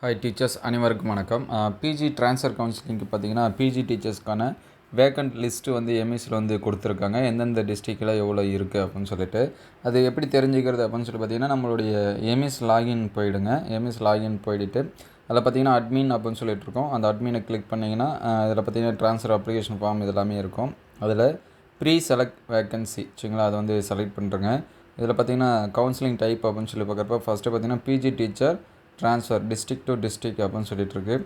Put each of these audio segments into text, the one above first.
Hi teachers அனைவருக்கும் வணக்கம். PG transfer கவுன்சிலிங்க்கு பார்த்தீங்கன்னா பிஜி டீச்சர்ஸ்க்கான வேக்கண்ட் லிஸ்ட்டு வந்து எம்இசியில் வந்து கொடுத்துருக்காங்க. எந்தெந்த டிஸ்ட்ரிக்டில் எவ்வளோ இருக்குது அப்படின்னு சொல்லிட்டு அது எப்படி தெரிஞ்சுக்கிறது அப்படின்னு சொல்லி பார்த்தீங்கன்னா நம்மளுடைய எம்இஸ் லாகின் போயிடுங்க. எம்இஸ் லாகின் போயிட்டு அதில் பார்த்தீங்கன்னா அட்மின் அப்படின்னு சொல்லிட்டு இருக்கோம். அந்த அட்மினை கிளிக் பண்ணிங்கன்னா இதில் பார்த்தீங்கன்னா ட்ரான்ஸ்ஃபர் அப்ளிகேஷன் ஃபார்ம் இதெல்லாமே இருக்கும். அதில் ப்ரீ செலக்ட் வேக்கன்சி சரிங்களா, அதை வந்து செலக்ட் பண்ணுறேங்க. இதில் பார்த்தீங்கன்னா கவுன்சிலிங் டைப் அப்படின்னு சொல்லி பார்க்குறப்ப ஃபஸ்ட்டு பார்த்தீங்கன்னா PG teacher transfer district to district அப்படின்னு சொல்லிட்டுருக்கு.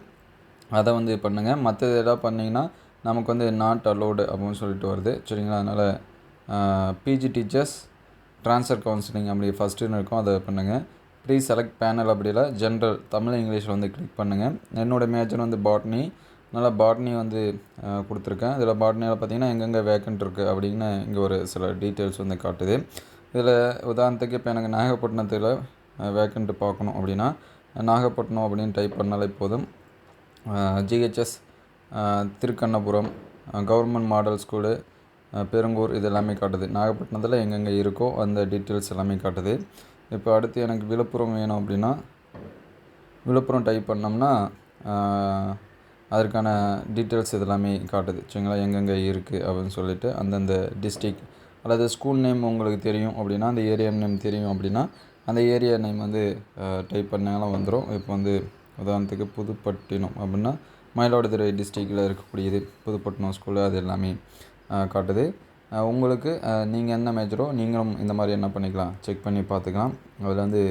அதை வந்து பண்ணுங்கள். மற்றது எதாவது பண்ணிங்கன்னா நமக்கு வந்து நாட் அலோடு அப்படின்னு சொல்லிட்டு வருது சரிங்களா. அதனால் பிஜி டீச்சர்ஸ் ட்ரான்ஸ்ஃபர் கவுன்சிலிங் அப்படி ஃபஸ்ட்டுன்னு இருக்கும், அதை பண்ணுங்கள். ப்ரீ செலக்ட் பேனல் அப்படி இல்லை ஜென்ரல் தமிழ் இங்கிலீஷில் வந்து கிளிக் பண்ணுங்கள். என்னோடய மேஜர் வந்து பாட்னி, அதனால் பாட்னி வந்து கொடுத்துருக்கேன். இதில் பாட்னியில் பார்த்தீங்கன்னா எங்கெங்கே வேக்கண்ட் இருக்குது அப்படின்னு இங்கே ஒரு சில டீட்டெயில்ஸ் வந்து காட்டுது. இதில் உதாரணத்துக்கு இப்போ எனக்கு நாகப்பட்டினத்தில் வேக்கண்ட்டு பார்க்கணும் அப்படின்னா நாகப்பட்டினம் அப்படின்னு டைப் பண்ணாலே போதும். GHS Thirukannapuram, government model school, Perungur இது எல்லாமே காட்டுது. நாகப்பட்டினத்தில் எங்கெங்கே இருக்கோ அந்த டீட்டெயில்ஸ் எல்லாமே காட்டுது. இப்போ அடுத்து எனக்கு விழுப்புரம் வேணும் அப்படின்னா விழுப்புரம் டைப் பண்ணோம்னா அதற்கான டீட்டெயில்ஸ் இதெல்லாமே காட்டுது சரிங்களா, எங்கெங்கே இருக்குது அப்படின்னு சொல்லிட்டு. அந்தந்த டிஸ்ட்ரிக் அல்லது ஸ்கூல் நேம் உங்களுக்கு தெரியும் அப்படின்னா, அந்த ஏரியா நேம் தெரியும் அப்படின்னா அந்த ஏரியா நேம் வந்து டைப் பண்ணாலும் வந்துடும். இப்போ வந்து உதாரணத்துக்கு புதுப்பட்டினம் அப்படின்னா மயிலாடுதுறை டிஸ்ட்ரிக்டில் இருக்கக்கூடியது புதுப்பட்டினம் ஸ்கூலு, அது எல்லாமே காட்டுது. உங்களுக்கு நீங்கள் என்ன மேஜரோ நீங்களும் இந்த மாதிரி என்ன பண்ணிக்கலாம், செக் பண்ணி பார்த்துக்கலாம். அதில் வந்து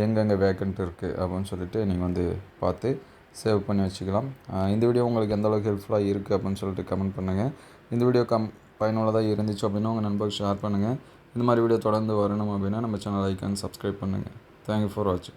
எங்கெங்கே வேக்கண்ட் இருக்குது அப்படின்னு சொல்லிட்டு நீங்கள் வந்து பார்த்து சேவ் பண்ணி வச்சுக்கலாம். இந்த வீடியோ உங்களுக்கு எந்தளவுக்கு ஹெல்ப்ஃபுல்லாக இருக்குது அப்படின்னு சொல்லிட்டு கமெண்ட் பண்ணுங்கள். இந்த வீடியோ பயனுள்ளதாக இருந்துச்சு அப்படின்னா உங்கள் நண்பர்களுக்கு ஷேர் பண்ணுங்கள். இந்த மாதிரி வீடியோ தொடர்ந்து வரணும் அப்படின்னா நம்ம சேனல் லைக் அண்ட் சப்ஸ்கிரைப் பண்ணுங்கள். தேங்க்யூ ஃபார் வாட்சிங்.